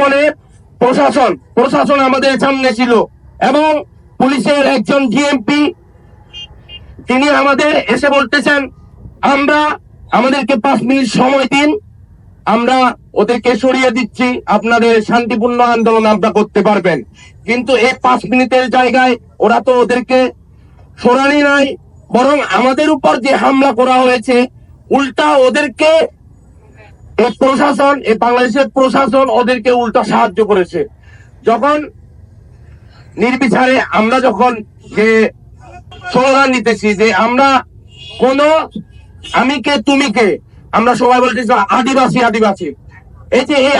আক্রমণে প্রশাসন আমাদের সামনে ছিল এবং পুলিশের একজন ডিএমপি তিনি আমাদের এসে বলতেছেন আমাদেরকে 5 মিনিট সময় দিন, আমরা ওদেরকে সরিয়ে দিচ্ছি, আপনাদের শান্তিপূর্ণ আন্দোলন আপনারা করতে পারবেন। কিন্তু এই 5 মিনিটের জায়গায় ওরা তো ওদেরকে সরানি নাই, বরং আমাদের উপর যে হামলা করা হয়েছে উল্টা ওদেরকে এই বাংলাদেশের প্রশাসন ওদেরকে উল্টা সাহায্য করেছে। যখন নির্বিচারে আমরা যখন যে স্লোগান নিতেছি যে আমরা কোন আমি কে তুমি কে, আমরা সবাই বলতেছি আদিবাসী। এই যে এই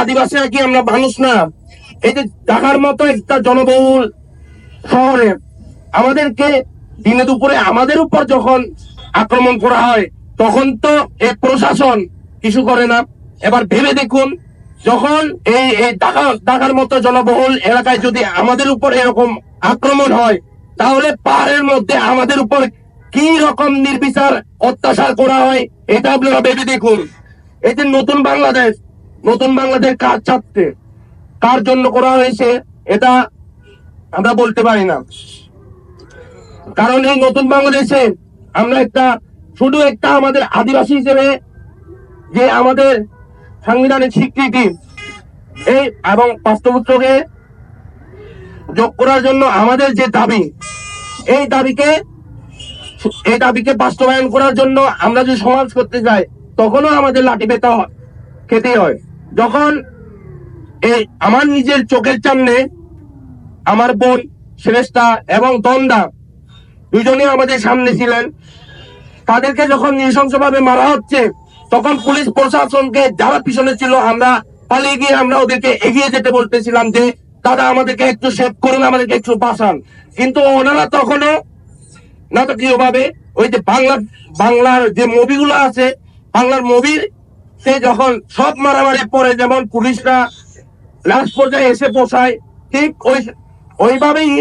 আদিবাসীরা কি আমরা মানুষ না? এই যে ঢাকার মতো একটা জনবহুল শহরে আমাদেরকে দিনে দুপুরে আমাদের উপর যখন আক্রমণ করা হয় তখন তো এই প্রশাসন কিছু করে না। এবার ভেবে দেখুন, যখন এই ঢাকার মতো জনবহুল এলাকায় যদি আমাদের উপর এরকম আক্রমণ হয়, তাহলে পাহাড়ের মধ্যে আমাদের উপর কি রকম নির্বিচার অত্যাচার করা হয় এটা আপনারা ভেবে দেখুন। এই যে নতুন বাংলাদেশ কার ছাড়তে কার জন্য করা হয়েছে এটা আমরা বলতে পারি না। কারণ এই নতুন বাংলাদেশে আমরা শুধু আমাদের আদিবাসী হিসেবে যে আমাদের সাংবিধানিক স্বীকৃতি এবং পাঠ্যপুস্তকে যোগ করার জন্য আমাদের যে দাবি, এই দাবিকে বাস্তবায়ন করার জন্য আমরা যদি সমাজ করতে যাই তখনও আমাদের লাঠি পেটা খেতে হয়। যখন আমার নিজের চোখের সামনে আমার বোন শ্রেষ্ঠা এবং তন্দা দুজনেই আমাদের সামনে ছিলেন, তাদেরকে যখন নৃশংসভাবে মারা হচ্ছে তখন পুলিশ প্রশাসনকে যারা পিছনে ছিল আমরা পালিয়ে গিয়ে আমরা ওদেরকে এগিয়ে যেতে বলতেছিলাম যে দাদা আমাদেরকে একটু সেভ করুন, আমাদেরকে একটু বাঁচান। কিন্তু ওনারা তখনও নাটকীয় ভাবে ওই যে বাংলার যে মুভিগুলো আছে, বাংলার মুভির সে যখন সব মারামারি পরে যেমন পুলিশরা লাস্ট পর্যায়ে এসে পৌঁছায়, ঠিক ওইভাবেই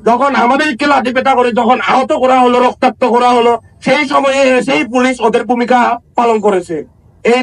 যখন আমাদেরকে লাঠিপেটা করে যখন আহত করা হলো, রক্তাক্ত করা হলো, সেই সময়ে সেই পুলিশ ওদের ভূমিকা পালন করেছে। এই